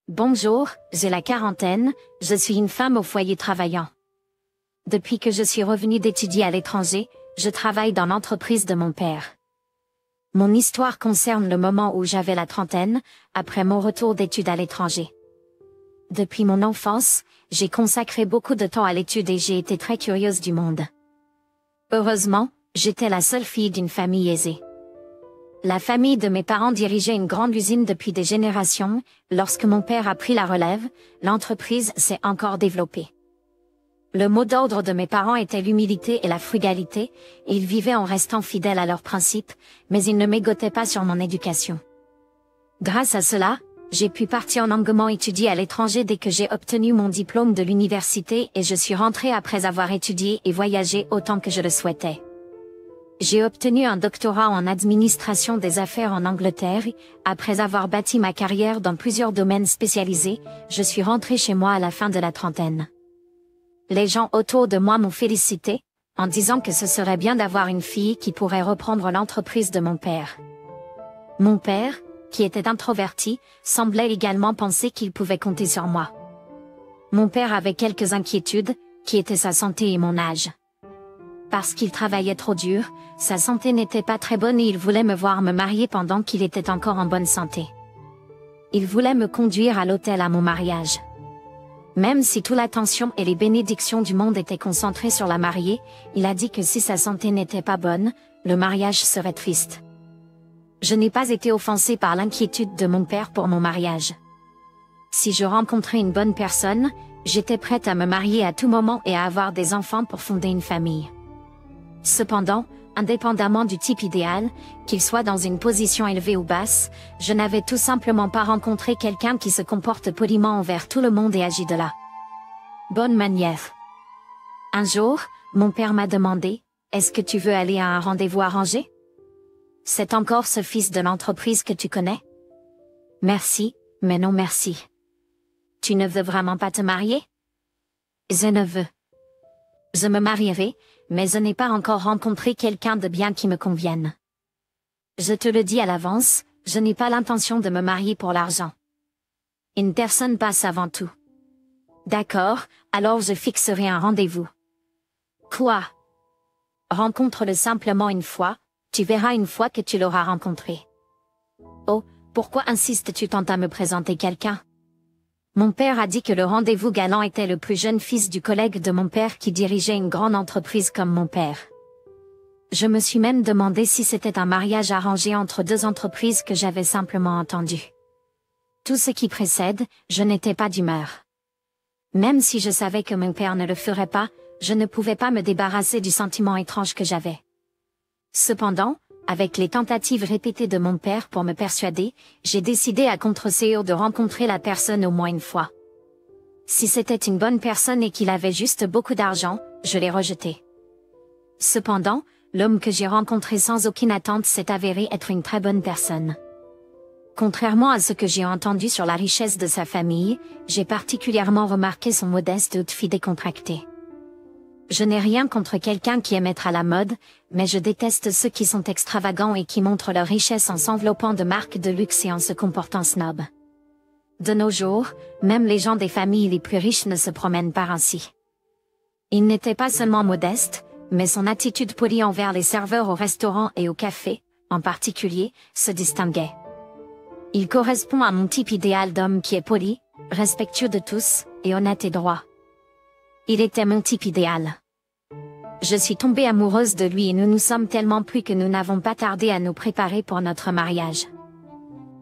Bonjour, j'ai la quarantaine, je suis une femme au foyer travaillant. Depuis que je suis revenue d'étudier à l'étranger, je travaille dans l'entreprise de mon père. Mon histoire concerne le moment où j'avais la trentaine, après mon retour d'études à l'étranger. Depuis mon enfance, j'ai consacré beaucoup de temps à l'étude et j'ai été très curieuse du monde. Heureusement, j'étais la seule fille d'une famille aisée. La famille de mes parents dirigeait une grande usine depuis des générations. Lorsque mon père a pris la relève, l'entreprise s'est encore développée. Le mot d'ordre de mes parents était l'humilité et la frugalité, et ils vivaient en restant fidèles à leurs principes, mais ils ne mégotaient pas sur mon éducation. Grâce à cela, j'ai pu partir longuement étudier à l'étranger dès que j'ai obtenu mon diplôme de l'université et je suis rentrée après avoir étudié et voyagé autant que je le souhaitais. J'ai obtenu un doctorat en administration des affaires en Angleterre. Après avoir bâti ma carrière dans plusieurs domaines spécialisés, je suis rentrée chez moi à la fin de la trentaine. Les gens autour de moi m'ont félicité, en disant que ce serait bien d'avoir une fille qui pourrait reprendre l'entreprise de mon père. Mon père, qui était introverti, semblait également penser qu'il pouvait compter sur moi. Mon père avait quelques inquiétudes, qui étaient sa santé et mon âge. Parce qu'il travaillait trop dur, sa santé n'était pas très bonne et il voulait me voir me marier pendant qu'il était encore en bonne santé. Il voulait me conduire à l'autel à mon mariage. Même si toute l'attention et les bénédictions du monde étaient concentrées sur la mariée, il a dit que si sa santé n'était pas bonne, le mariage serait triste. Je n'ai pas été offensée par l'inquiétude de mon père pour mon mariage. Si je rencontrais une bonne personne, j'étais prête à me marier à tout moment et à avoir des enfants pour fonder une famille. Cependant, indépendamment du type idéal, qu'il soit dans une position élevée ou basse, je n'avais tout simplement pas rencontré quelqu'un qui se comporte poliment envers tout le monde et agit de la bonne manière. Un jour, mon père m'a demandé, « Est-ce que tu veux aller à un rendez-vous arrangé? C'est encore ce fils de l'entreprise que tu connais? » Merci, mais non merci. Tu ne veux vraiment pas te marier? Je ne veux. Je me marierai, mais je n'ai pas encore rencontré quelqu'un de bien qui me convienne. Je te le dis à l'avance, je n'ai pas l'intention de me marier pour l'argent. Une personne passe avant tout. D'accord, alors je fixerai un rendez-vous. Quoi? Rencontre-le simplement une fois, tu verras une fois que tu l'auras rencontré. Oh, pourquoi insistes-tu tant à me présenter quelqu'un? Mon père a dit que le rendez-vous galant était le plus jeune fils du collègue de mon père qui dirigeait une grande entreprise comme mon père. Je me suis même demandé si c'était un mariage arrangé entre deux entreprises que j'avais simplement entendu. Tout ce qui précède, je n'étais pas d'humeur. Même si je savais que mon père ne le ferait pas, je ne pouvais pas me débarrasser du sentiment étrange que j'avais. Cependant, avec les tentatives répétées de mon père pour me persuader, j'ai décidé à contre-séance de rencontrer la personne au moins une fois. Si c'était une bonne personne et qu'il avait juste beaucoup d'argent, je l'ai rejeté. Cependant, l'homme que j'ai rencontré sans aucune attente s'est avéré être une très bonne personne. Contrairement à ce que j'ai entendu sur la richesse de sa famille, j'ai particulièrement remarqué son modeste outfit décontracté. Je n'ai rien contre quelqu'un qui aime être à la mode, mais je déteste ceux qui sont extravagants et qui montrent leur richesse en s'enveloppant de marques de luxe et en se comportant snob. De nos jours, même les gens des familles les plus riches ne se promènent pas ainsi. Il n'était pas seulement modeste, mais son attitude polie envers les serveurs au restaurant et au café, en particulier, se distinguait. Il correspond à mon type idéal d'homme qui est poli, respectueux de tous, et honnête et droit. Il était mon type idéal. Je suis tombée amoureuse de lui et nous nous sommes tellement plu que nous n'avons pas tardé à nous préparer pour notre mariage.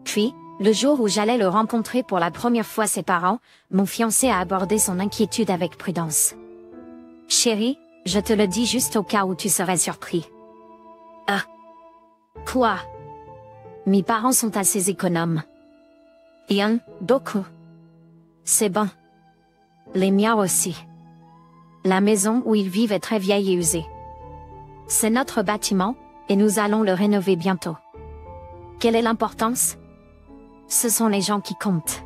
Puis, le jour où j'allais le rencontrer pour la première fois ses parents, mon fiancé a abordé son inquiétude avec prudence. « Chérie, je te le dis juste au cas où tu serais surpris. »« Ah. Quoi? Mes parents sont assez économes. »« Bien, beaucoup. »« C'est bon. Les miens aussi. » La maison où ils vivent est très vieille et usée. C'est notre bâtiment, et nous allons le rénover bientôt. Quelle est l'importance? Ce sont les gens qui comptent.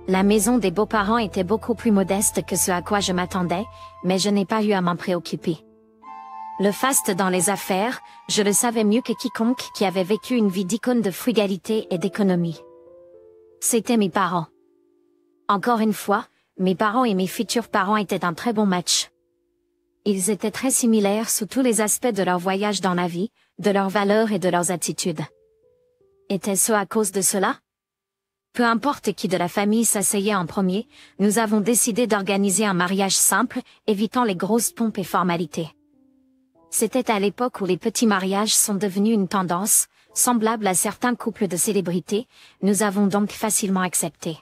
La maison des beaux-parents était beaucoup plus modeste que ce à quoi je m'attendais, mais je n'ai pas eu à m'en préoccuper. Le faste dans les affaires, je le savais mieux que quiconque qui avait vécu une vie d'icône de frugalité et d'économie. C'étaient mes parents. Encore une fois, mes parents et mes futurs parents étaient un très bon match. Ils étaient très similaires sous tous les aspects de leur voyage dans la vie, de leurs valeurs et de leurs attitudes. Était-ce à cause de cela? Peu importe qui de la famille s'asseyait en premier, nous avons décidé d'organiser un mariage simple, évitant les grosses pompes et formalités. C'était à l'époque où les petits mariages sont devenus une tendance, semblable à certains couples de célébrités, nous avons donc facilement accepté.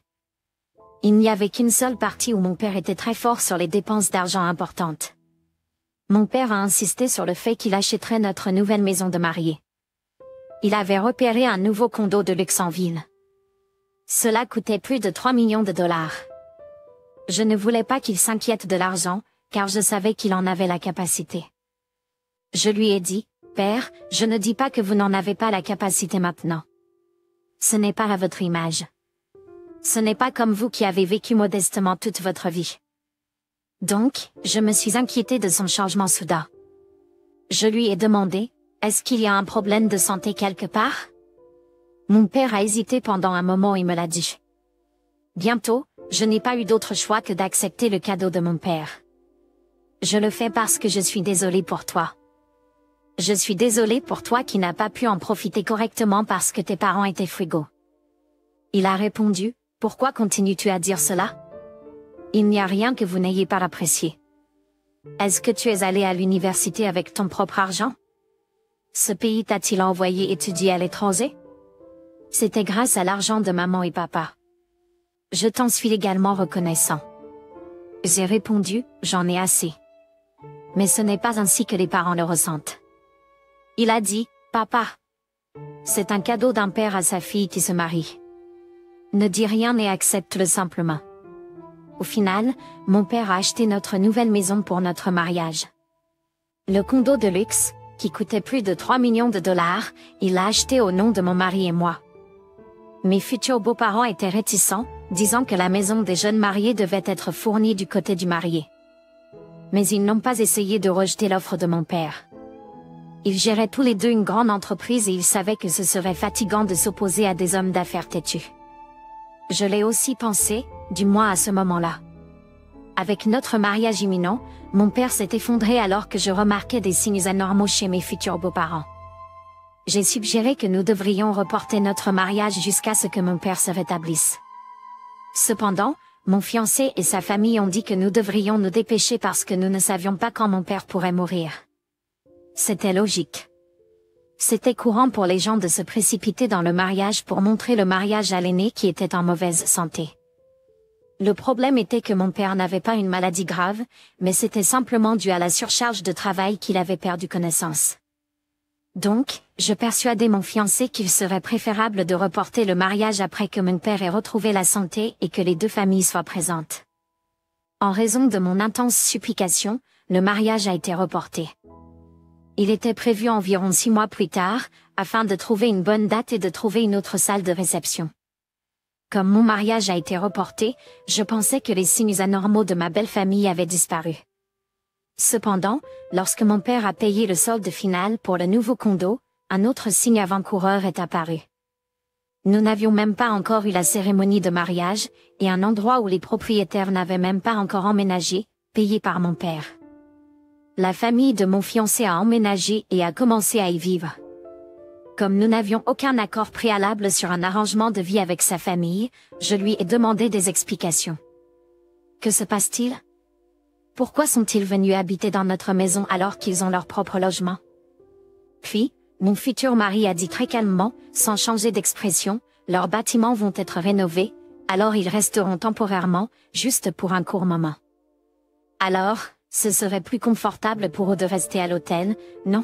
Il n'y avait qu'une seule partie où mon père était très fort sur les dépenses d'argent importantes. Mon père a insisté sur le fait qu'il achèterait notre nouvelle maison de mariée. Il avait repéré un nouveau condo de luxe en ville. Cela coûtait plus de 3 millions de dollars. Je ne voulais pas qu'il s'inquiète de l'argent, car je savais qu'il en avait la capacité. Je lui ai dit, « Père, je ne dis pas que vous n'en avez pas la capacité maintenant. Ce n'est pas à votre image. Ce n'est pas comme vous qui avez vécu modestement toute votre vie. » Donc, je me suis inquiétée de son changement soudain. Je lui ai demandé, « Est-ce qu'il y a un problème de santé quelque part ?» Mon père a hésité pendant un moment et me l'a dit. Bientôt, je n'ai pas eu d'autre choix que d'accepter le cadeau de mon père. Je le fais parce que je suis désolée pour toi. Je suis désolée pour toi qui n'as pas pu en profiter correctement parce que tes parents étaient frugaux. Il a répondu, « Pourquoi continues-tu à dire cela? Il n'y a rien que vous n'ayez pas apprécié. Est-ce que tu es allé à l'université avec ton propre argent? Ce pays t'a-t-il envoyé étudier à l'étranger? C'était grâce à l'argent de maman et papa. Je t'en suis également reconnaissant. » J'ai répondu, « J'en ai assez. » Mais ce n'est pas ainsi que les parents le ressentent. Il a dit, « Papa. C'est un cadeau d'un père à sa fille qui se marie. Ne dis rien et accepte-le simplement. » Au final, mon père a acheté notre nouvelle maison pour notre mariage. Le condo de luxe, qui coûtait plus de 3 millions de dollars, il l'a acheté au nom de mon mari et moi. Mes futurs beaux-parents étaient réticents, disant que la maison des jeunes mariés devait être fournie du côté du marié. Mais ils n'ont pas essayé de rejeter l'offre de mon père. Ils géraient tous les deux une grande entreprise et ils savaient que ce serait fatigant de s'opposer à des hommes d'affaires têtus. Je l'ai aussi pensé, du moins à ce moment-là. Avec notre mariage imminent, mon père s'est effondré alors que je remarquais des signes anormaux chez mes futurs beaux-parents. J'ai suggéré que nous devrions reporter notre mariage jusqu'à ce que mon père se rétablisse. Cependant, mon fiancé et sa famille ont dit que nous devrions nous dépêcher parce que nous ne savions pas quand mon père pourrait mourir. C'était logique. C'était courant pour les gens de se précipiter dans le mariage pour montrer le mariage à l'aîné qui était en mauvaise santé. Le problème était que mon père n'avait pas une maladie grave, mais c'était simplement dû à la surcharge de travail qu'il avait perdu connaissance. Donc, je persuadai mon fiancé qu'il serait préférable de reporter le mariage après que mon père ait retrouvé la santé et que les deux familles soient présentes. En raison de mon intense supplication, le mariage a été reporté. Il était prévu environ 6 mois plus tard, afin de trouver une bonne date et de trouver une autre salle de réception. Comme mon mariage a été reporté, je pensais que les signes anormaux de ma belle famille avaient disparu. Cependant, lorsque mon père a payé le solde final pour le nouveau condo, un autre signe avant-coureur est apparu. Nous n'avions même pas encore eu la cérémonie de mariage, et un endroit où les propriétaires n'avaient même pas encore emménagé, payé par mon père. La famille de mon fiancé a emménagé et a commencé à y vivre. Comme nous n'avions aucun accord préalable sur un arrangement de vie avec sa famille, je lui ai demandé des explications. Que se passe-t-il? Pourquoi sont-ils venus habiter dans notre maison alors qu'ils ont leur propre logement? Puis, mon futur mari a dit très calmement, sans changer d'expression, leurs bâtiments vont être rénovés, alors ils resteront temporairement, juste pour un court moment. Alors, ce serait plus confortable pour eux de rester à l'hôtel, non?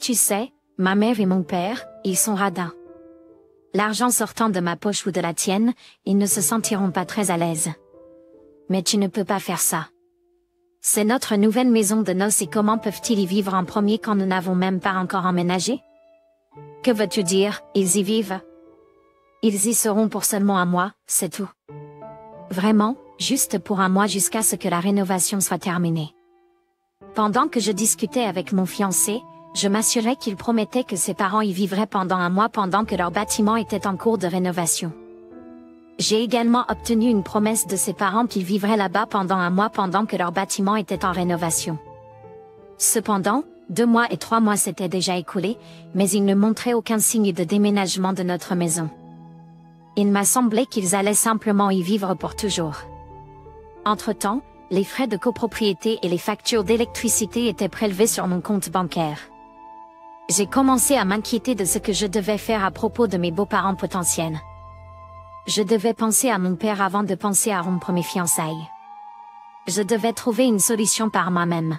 Tu sais, ma mère et mon père, ils sont radins. L'argent sortant de ma poche ou de la tienne, ils ne se sentiront pas très à l'aise. Mais tu ne peux pas faire ça. C'est notre nouvelle maison de noces et comment peuvent-ils y vivre en premier quand nous n'avons même pas encore emménagé? Que veux-tu dire, ils y vivent? Ils y seront pour seulement 1 mois, c'est tout. Vraiment, juste pour 1 mois jusqu'à ce que la rénovation soit terminée. Pendant que je discutais avec mon fiancé, je m'assurais qu'il promettait que ses parents y vivraient pendant 1 mois pendant que leur bâtiment était en cours de rénovation. J'ai également obtenu une promesse de ses parents qu'ils vivraient là-bas pendant un mois pendant que leur bâtiment était en rénovation. Cependant, 2 mois et 3 mois s'étaient déjà écoulés, mais ils ne montraient aucun signe de déménagement de notre maison. Il m'a semblé qu'ils allaient simplement y vivre pour toujours. Entre-temps, les frais de copropriété et les factures d'électricité étaient prélevés sur mon compte bancaire. J'ai commencé à m'inquiéter de ce que je devais faire à propos de mes beaux-parents potentiels. Je devais penser à mon père avant de penser à rompre mes fiançailles. Je devais trouver une solution par moi-même.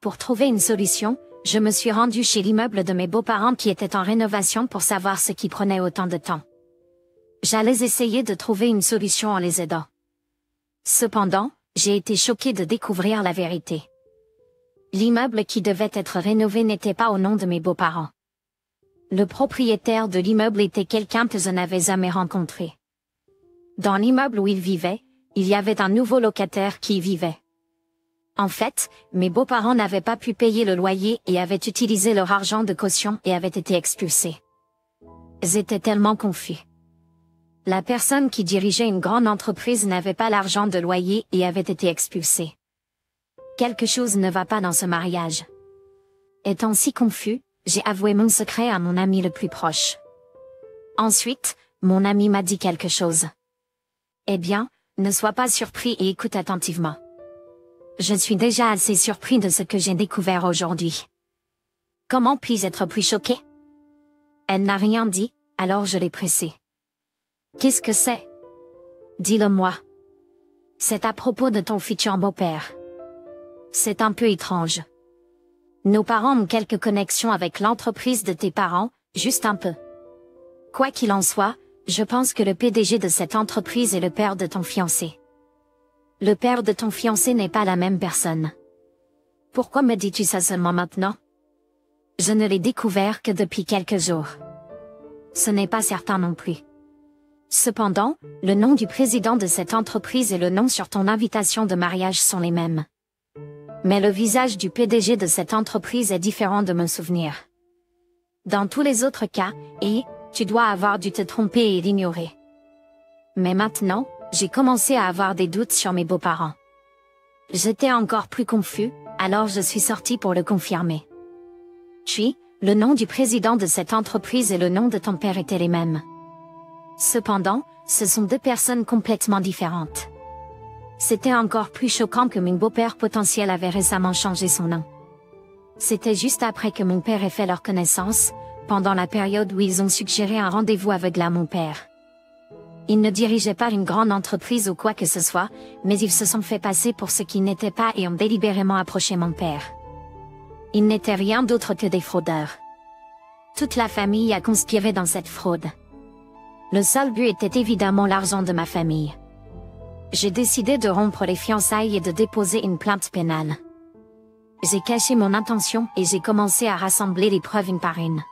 Pour trouver une solution, je me suis rendue chez l'immeuble de mes beaux-parents qui était en rénovation pour savoir ce qui prenait autant de temps. J'allais essayer de trouver une solution en les aidant. Cependant, j'ai été choquée de découvrir la vérité. L'immeuble qui devait être rénové n'était pas au nom de mes beaux-parents. Le propriétaire de l'immeuble était quelqu'un que je n'avais jamais rencontré. Dans l'immeuble où il vivait, il y avait un nouveau locataire qui y vivait. En fait, mes beaux-parents n'avaient pas pu payer le loyer et avaient utilisé leur argent de caution et avaient été expulsés. J'étais tellement confus. La personne qui dirigeait une grande entreprise n'avait pas l'argent de loyer et avait été expulsée. Quelque chose ne va pas dans ce mariage. Étant si confus, j'ai avoué mon secret à mon ami le plus proche. Ensuite, mon ami m'a dit quelque chose. Eh bien, ne sois pas surpris et écoute attentivement. Je suis déjà assez surpris de ce que j'ai découvert aujourd'hui. Comment puis-je être plus choqué? Elle n'a rien dit, alors je l'ai pressée. Qu'est-ce que c'est? Dis-le-moi. C'est à propos de ton futur beau-père. C'est un peu étrange. Nos parents ont quelques connexions avec l'entreprise de tes parents, juste un peu. Quoi qu'il en soit, je pense que le PDG de cette entreprise est le père de ton fiancé. Le père de ton fiancé n'est pas la même personne. Pourquoi me dis-tu ça seulement maintenant? Je ne l'ai découvert que depuis quelques jours. Ce n'est pas certain non plus. Cependant, le nom du président de cette entreprise et le nom sur ton invitation de mariage sont les mêmes. Mais le visage du PDG de cette entreprise est différent de mon souvenir. Dans tous les autres cas, tu dois avoir dû te tromper et l'ignorer. Mais maintenant, j'ai commencé à avoir des doutes sur mes beaux-parents. J'étais encore plus confus, alors je suis sorti pour le confirmer. Puis, le nom du président de cette entreprise et le nom de ton père étaient les mêmes. Cependant, ce sont 2 personnes complètement différentes. C'était encore plus choquant que mon beau-père potentiel avait récemment changé son nom. C'était juste après que mon père ait fait leur connaissance, pendant la période où ils ont suggéré un rendez-vous aveugle à mon père. Ils ne dirigeaient pas une grande entreprise ou quoi que ce soit, mais ils se sont fait passer pour ce qu'ils n'étaient pas et ont délibérément approché mon père. Ils n'étaient rien d'autre que des fraudeurs. Toute la famille a conspiré dans cette fraude. Le seul but était évidemment l'argent de ma famille. J'ai décidé de rompre les fiançailles et de déposer une plainte pénale. J'ai caché mon intention et j'ai commencé à rassembler les preuves une par une.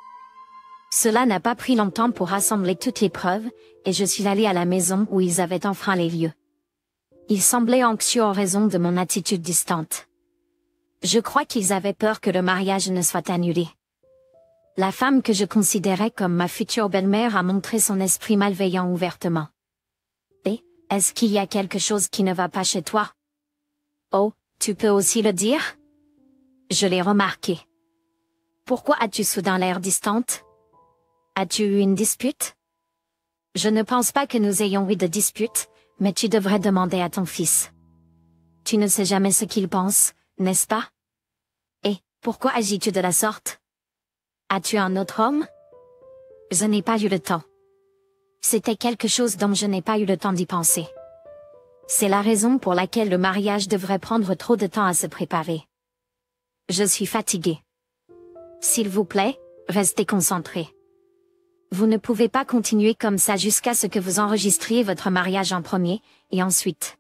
Cela n'a pas pris longtemps pour rassembler toutes les preuves, et je suis allé à la maison où ils avaient enfreint les lieux. Ils semblaient anxieux en raison de mon attitude distante. Je crois qu'ils avaient peur que le mariage ne soit annulé. La femme que je considérais comme ma future belle-mère a montré son esprit malveillant ouvertement. Est-ce qu'il y a quelque chose qui ne va pas chez toi? Oh, tu peux aussi le dire? Je l'ai remarqué. Pourquoi as-tu soudain l'air distante? As-tu eu une dispute? Je ne pense pas que nous ayons eu de dispute, mais tu devrais demander à ton fils. Tu ne sais jamais ce qu'il pense, n'est-ce pas? Et, pourquoi agis-tu de la sorte? As-tu un autre homme? Je n'ai pas eu le temps. C'était quelque chose dont je n'ai pas eu le temps d'y penser. C'est la raison pour laquelle le mariage devrait prendre trop de temps à se préparer. Je suis fatiguée. S'il vous plaît, restez concentrés. Vous ne pouvez pas continuer comme ça jusqu'à ce que vous enregistriez votre mariage en premier, et ensuite.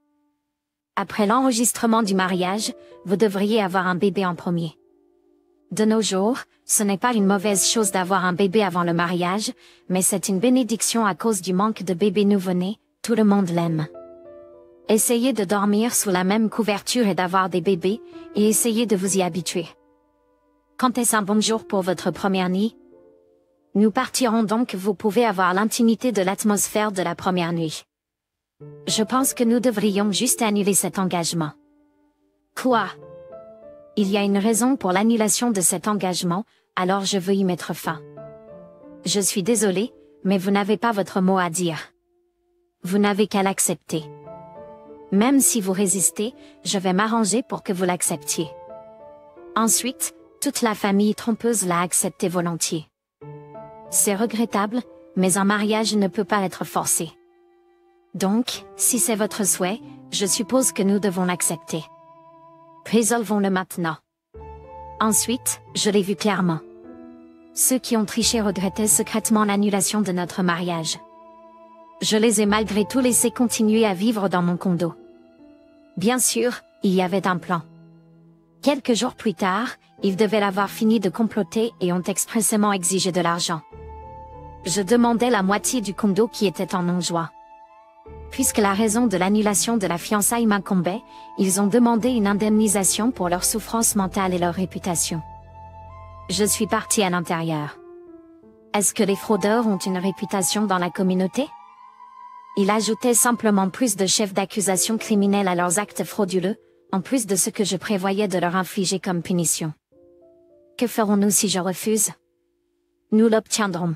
Après l'enregistrement du mariage, vous devriez avoir un bébé en premier. De nos jours, ce n'est pas une mauvaise chose d'avoir un bébé avant le mariage, mais c'est une bénédiction à cause du manque de bébés nouveau-nés, tout le monde l'aime. Essayez de dormir sous la même couverture et d'avoir des bébés, et essayez de vous y habituer. Quand est-ce un bon jour pour votre première nuit? Nous partirons donc, vous pouvez avoir l'intimité de l'atmosphère de la première nuit. Je pense que nous devrions juste annuler cet engagement. Quoi? Il y a une raison pour l'annulation de cet engagement, alors je veux y mettre fin. Je suis désolé, mais vous n'avez pas votre mot à dire. Vous n'avez qu'à l'accepter. Même si vous résistez, je vais m'arranger pour que vous l'acceptiez. Ensuite, toute la famille trompeuse l'a accepté volontiers. C'est regrettable, mais un mariage ne peut pas être forcé. Donc, si c'est votre souhait, je suppose que nous devons l'accepter. Résolvons-le maintenant. Ensuite, je l'ai vu clairement. Ceux qui ont triché regrettaient secrètement l'annulation de notre mariage. Je les ai malgré tout laissés continuer à vivre dans mon condo. Bien sûr, il y avait un plan. Quelques jours plus tard, ils devaient avoir fini de comploter et ont expressément exigé de l'argent. Je demandais la moitié du condo qui était en non-joie. Puisque la raison de l'annulation de la fiançaille m'incombait, ils ont demandé une indemnisation pour leur souffrance mentale et leur réputation. Je suis partie à l'intérieur. Est-ce que les fraudeurs ont une réputation dans la communauté? Ils ajoutaient simplement plus de chefs d'accusation criminels à leurs actes frauduleux, en plus de ce que je prévoyais de leur infliger comme punition. Que ferons-nous si je refuse? Nous l'obtiendrons.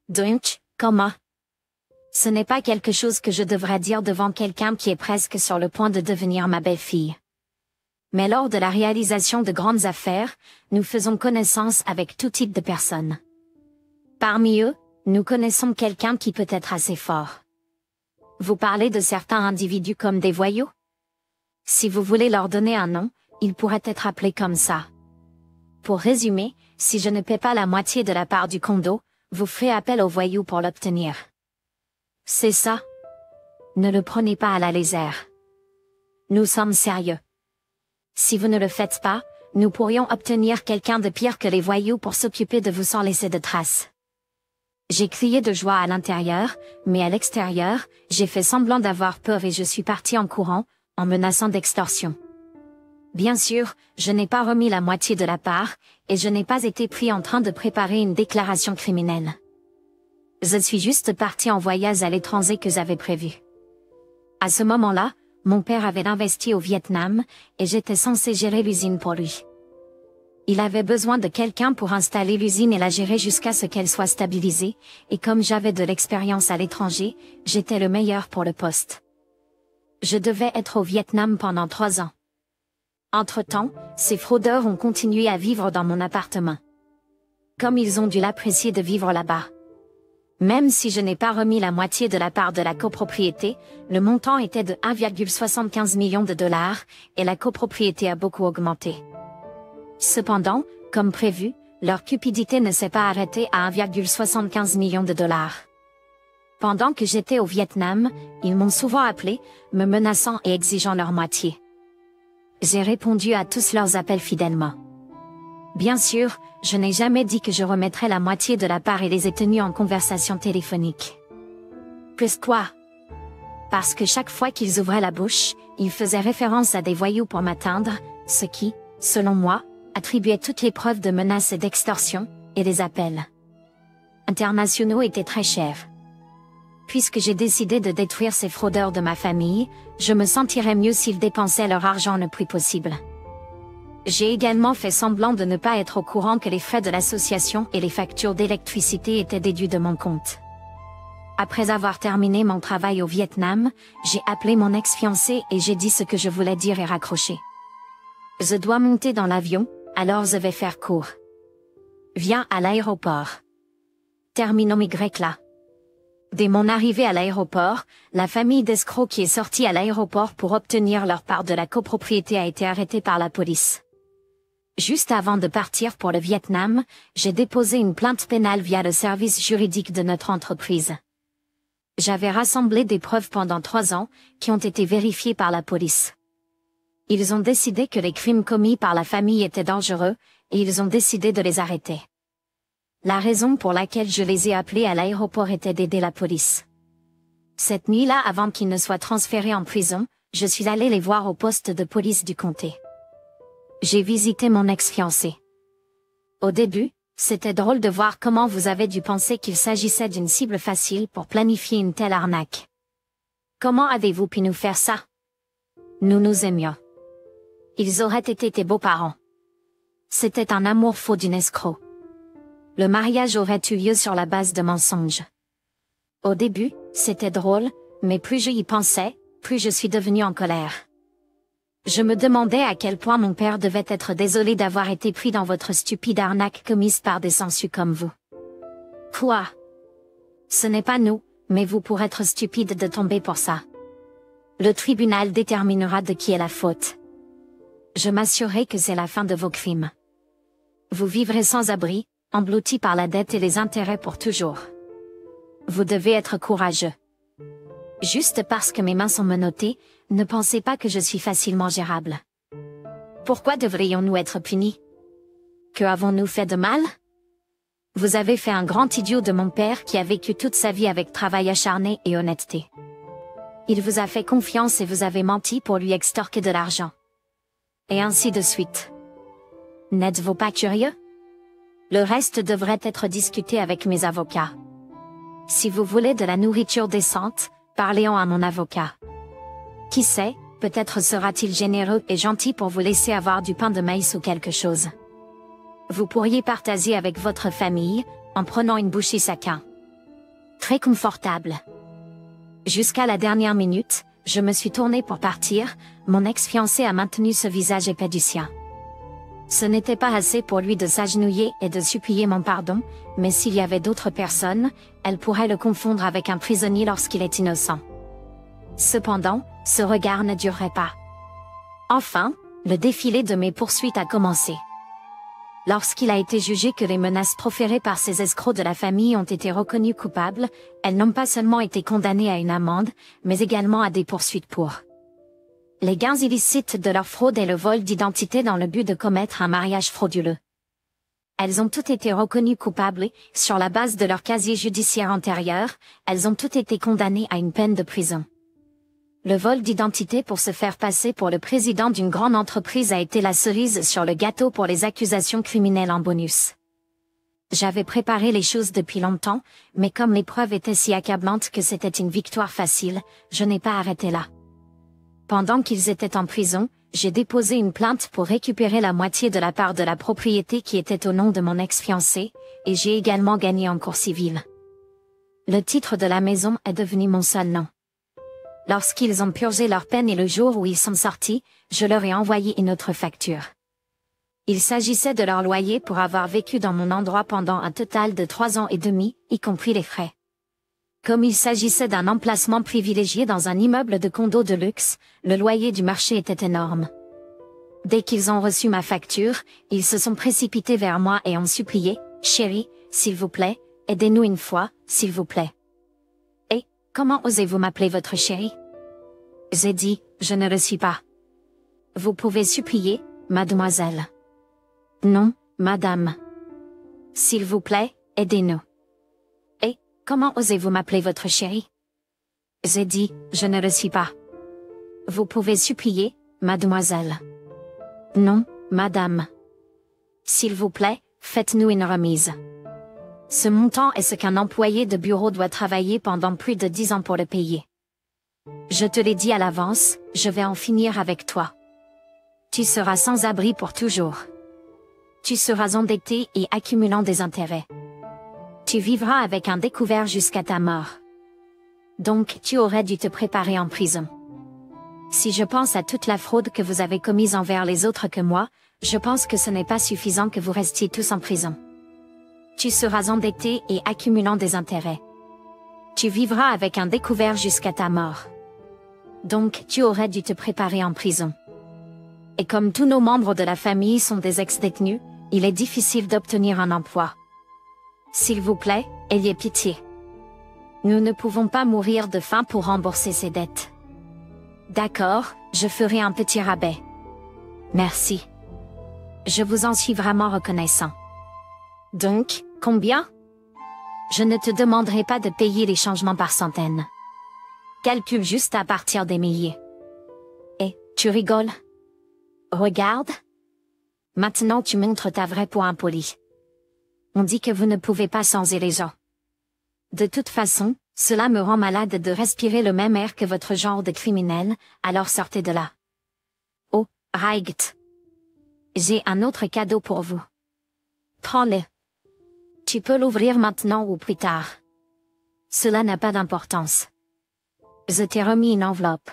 Donc, comment? Ce n'est pas quelque chose que je devrais dire devant quelqu'un qui est presque sur le point de devenir ma belle-fille. Mais lors de la réalisation de grandes affaires, nous faisons connaissance avec tout type de personnes. Parmi eux, nous connaissons quelqu'un qui peut être assez fort. Vous parlez de certains individus comme des voyous? Si vous voulez leur donner un nom, ils pourraient être appelés comme ça. Pour résumer, si je ne paie pas la moitié de la part du condo, vous ferez appel aux voyous pour l'obtenir. C'est ça. Ne le prenez pas à la légère. Nous sommes sérieux. Si vous ne le faites pas, nous pourrions obtenir quelqu'un de pire que les voyous pour s'occuper de vous sans laisser de traces. J'ai crié de joie à l'intérieur, mais à l'extérieur, j'ai fait semblant d'avoir peur et je suis partie en courant, en menaçant d'extorsion. Bien sûr, je n'ai pas remis la moitié de la part, et je n'ai pas été pris en train de préparer une déclaration criminelle. Je suis juste partie en voyage à l'étranger que j'avais prévu. À ce moment-là, mon père avait investi au Vietnam, et j'étais censée gérer l'usine pour lui. Il avait besoin de quelqu'un pour installer l'usine et la gérer jusqu'à ce qu'elle soit stabilisée, et comme j'avais de l'expérience à l'étranger, j'étais le meilleur pour le poste. Je devais être au Vietnam pendant 3 ans. Entre-temps, ces fraudeurs ont continué à vivre dans mon appartement. Comme ils ont dû l'apprécier de vivre là-bas. Même si je n'ai pas remis la moitié de la part de la copropriété, le montant était de 1,75 million de dollars, et la copropriété a beaucoup augmenté. Cependant, comme prévu, leur cupidité ne s'est pas arrêtée à 1,75 million de dollars. Pendant que j'étais au Vietnam, ils m'ont souvent appelé, me menaçant et exigeant leur moitié. J'ai répondu à tous leurs appels fidèlement. Bien sûr, je n'ai jamais dit que je remettrais la moitié de la part et les ai tenus en conversation téléphonique. Pourquoi? Parce que chaque fois qu'ils ouvraient la bouche, ils faisaient référence à des voyous pour m'atteindre, ce qui, selon moi, attribuait toutes les preuves de menaces et d'extorsion, et les appels internationaux étaient très chers. Puisque j'ai décidé de détruire ces fraudeurs de ma famille, je me sentirais mieux s'ils dépensaient leur argent le plus possible. J'ai également fait semblant de ne pas être au courant que les frais de l'association et les factures d'électricité étaient déduits de mon compte. Après avoir terminé mon travail au Vietnam, j'ai appelé mon ex-fiancé et j'ai dit ce que je voulais dire et raccroché. Je dois monter dans l'avion, alors je vais faire court. Viens à l'aéroport. Terminons Y là. Dès mon arrivée à l'aéroport, la famille d'escrocs qui est sortie à l'aéroport pour obtenir leur part de la copropriété a été arrêtée par la police. Juste avant de partir pour le Vietnam, j'ai déposé une plainte pénale via le service juridique de notre entreprise. J'avais rassemblé des preuves pendant 3 ans, qui ont été vérifiées par la police. Ils ont décidé que les crimes commis par la famille étaient dangereux, et ils ont décidé de les arrêter. La raison pour laquelle je les ai appelés à l'aéroport était d'aider la police. Cette nuit-là, avant qu'ils ne soient transférés en prison, je suis allée les voir au poste de police du comté. J'ai visité mon ex-fiancé. Au début, C'était drôle de voir comment vous avez dû penser qu'il s'agissait d'une cible facile pour planifier une telle arnaque. Comment avez-vous pu nous faire ça? Nous nous aimions. Ils auraient été tes beaux-parents. C'était un amour faux d'une escroc. Le mariage aurait eu lieu sur la base de mensonges. Au début, c'était drôle, mais plus je y pensais, plus je suis devenue en colère. Je me demandais à quel point mon père devait être désolé d'avoir été pris dans votre stupide arnaque commise par des sangsues comme vous. Quoi? Ce n'est pas nous, mais vous pour être stupide de tomber pour ça. Le tribunal déterminera de qui est la faute. Je m'assurerai que c'est la fin de vos crimes. Vous vivrez sans abri, englouti par la dette et les intérêts pour toujours. Vous devez être courageux. Juste parce que mes mains sont menottées, ne pensez pas que je suis facilement gérable. Pourquoi devrions-nous être punis? Que avons-nous fait de mal? Vous avez fait un grand idiot de mon père qui a vécu toute sa vie avec travail acharné et honnêteté. Il vous a fait confiance et vous avez menti pour lui extorquer de l'argent. Et ainsi de suite. N'êtes-vous pas curieux? Le reste devrait être discuté avec mes avocats. Si vous voulez de la nourriture décente, parlez-en à mon avocat. Qui sait, peut-être sera-t-il généreux et gentil pour vous laisser avoir du pain de maïs ou quelque chose. Vous pourriez partager avec votre famille, en prenant une bouchée chacun. Très confortable. Jusqu'à la dernière minute, je me suis tournée pour partir, mon ex-fiancé a maintenu ce visage épais du sien. Ce n'était pas assez pour lui de s'agenouiller et de supplier mon pardon, mais s'il y avait d'autres personnes, elle pourrait le confondre avec un prisonnier lorsqu'il est innocent. Cependant, ce regard ne durerait pas. Enfin, le défilé de mes poursuites a commencé. Lorsqu'il a été jugé que les menaces proférées par ces escrocs de la famille ont été reconnues coupables, elles n'ont pas seulement été condamnées à une amende, mais également à des poursuites pour les gains illicites de leur fraude et le vol d'identité dans le but de commettre un mariage frauduleux. Elles ont toutes été reconnues coupables et, sur la base de leur casier judiciaire antérieur, elles ont toutes été condamnées à une peine de prison. Le vol d'identité pour se faire passer pour le président d'une grande entreprise a été la cerise sur le gâteau pour les accusations criminelles en bonus. J'avais préparé les choses depuis longtemps, mais comme les preuves étaient si accablantes que c'était une victoire facile, je n'ai pas arrêté là. Pendant qu'ils étaient en prison, j'ai déposé une plainte pour récupérer la moitié de la part de la propriété qui était au nom de mon ex-fiancé, et j'ai également gagné en cour civile. Le titre de la maison est devenu mon seul nom. Lorsqu'ils ont purgé leur peine et le jour où ils sont sortis, je leur ai envoyé une autre facture. Il s'agissait de leur loyer pour avoir vécu dans mon endroit pendant un total de 3 ans et demi, y compris les frais. Comme il s'agissait d'un emplacement privilégié dans un immeuble de condo de luxe, le loyer du marché était énorme. Dès qu'ils ont reçu ma facture, ils se sont précipités vers moi et ont supplié, « Chérie, s'il vous plaît, aidez-nous une fois, s'il vous plaît. » Et, comment osez-vous m'appeler votre chérie? J'ai dit, je ne le suis pas. Vous pouvez supplier, mademoiselle. Non, madame. S'il vous plaît, aidez-nous. Comment osez-vous m'appeler votre chérie? J'ai dit, je ne le suis pas. Vous pouvez supplier, mademoiselle. Non, madame. S'il vous plaît, faites-nous une remise. Ce montant est ce qu'un employé de bureau doit travailler pendant plus de 10 ans pour le payer. Je te l'ai dit à l'avance, je vais en finir avec toi. Tu seras sans abri pour toujours. Tu seras endetté et accumulant des intérêts. Tu vivras avec un découvert jusqu'à ta mort. Donc tu aurais dû te préparer en prison. Si je pense à toute la fraude que vous avez commise envers les autres que moi, je pense que ce n'est pas suffisant que vous restiez tous en prison. Tu seras endetté et accumulant des intérêts. Tu vivras avec un découvert jusqu'à ta mort. Donc tu aurais dû te préparer en prison. Et comme tous nos membres de la famille sont des ex-détenus, il est difficile d'obtenir un emploi. S'il vous plaît, ayez pitié. Nous ne pouvons pas mourir de faim pour rembourser ces dettes. D'accord, je ferai un petit rabais. Merci. Je vous en suis vraiment reconnaissant. Donc, combien? Je ne te demanderai pas de payer les changements par centaines. Calcule juste à partir des milliers. Et, tu rigoles? Regarde. Maintenant tu montres ta vraie peau impolie. On dit que vous ne pouvez pas changer les gens. De toute façon, cela me rend malade de respirer le même air que votre genre de criminel, alors sortez de là. Oh, Raigt. J'ai un autre cadeau pour vous. Prends-le. Tu peux l'ouvrir maintenant ou plus tard. Cela n'a pas d'importance. Je t'ai remis une enveloppe.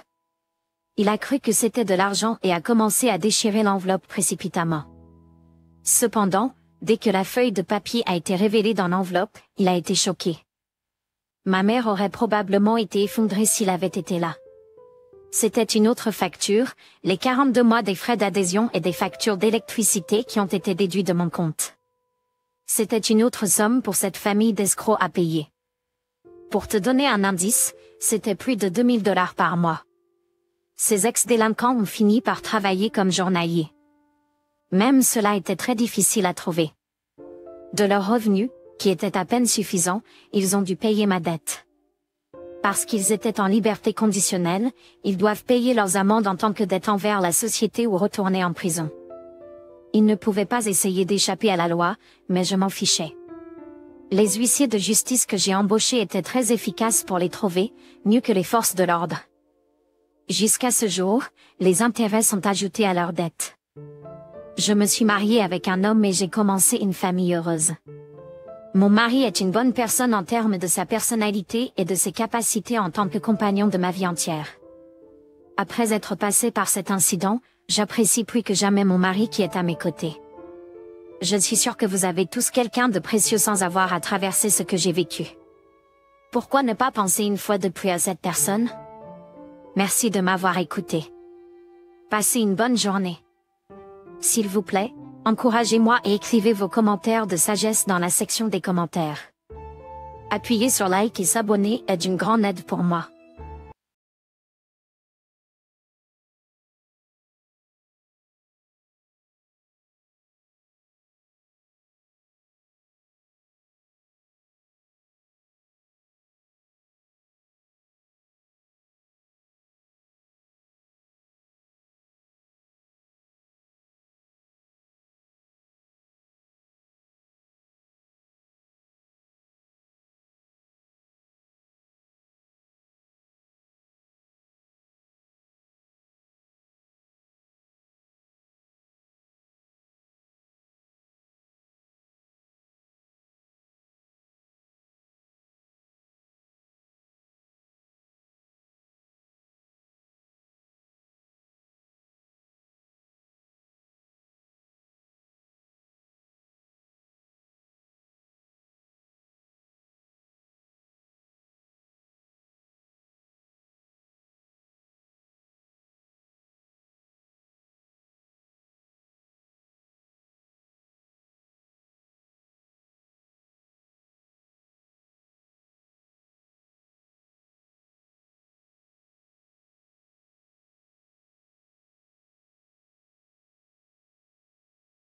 Il a cru que c'était de l'argent et a commencé à déchirer l'enveloppe précipitamment. Cependant, dès que la feuille de papier a été révélée dans l'enveloppe, il a été choqué. Ma mère aurait probablement été effondrée s'il avait été là. C'était une autre facture, les 42 mois des frais d'adhésion et des factures d'électricité qui ont été déduits de mon compte. C'était une autre somme pour cette famille d'escrocs à payer. Pour te donner un indice, c'était plus de 2000 $ par mois. Ces ex-délinquants ont fini par travailler comme journaliers. Même cela était très difficile à trouver. De leurs revenus, qui étaient à peine suffisants, ils ont dû payer ma dette. Parce qu'ils étaient en liberté conditionnelle, ils doivent payer leurs amendes en tant que dette envers la société ou retourner en prison. Ils ne pouvaient pas essayer d'échapper à la loi, mais je m'en fichais. Les huissiers de justice que j'ai embauchés étaient très efficaces pour les trouver, mieux que les forces de l'ordre. Jusqu'à ce jour, les intérêts sont ajoutés à leurs dettes. Je me suis mariée avec un homme et j'ai commencé une famille heureuse. Mon mari est une bonne personne en termes de sa personnalité et de ses capacités en tant que compagnon de ma vie entière. Après être passé par cet incident, j'apprécie plus que jamais mon mari qui est à mes côtés. Je suis sûre que vous avez tous quelqu'un de précieux sans avoir à traverser ce que j'ai vécu. Pourquoi ne pas penser une fois de plus à cette personne? Merci de m'avoir écouté. Passez une bonne journée. S'il vous plaît, encouragez-moi et écrivez vos commentaires de sagesse dans la section des commentaires. Appuyez sur like et s'abonner est d'une grande aide pour moi.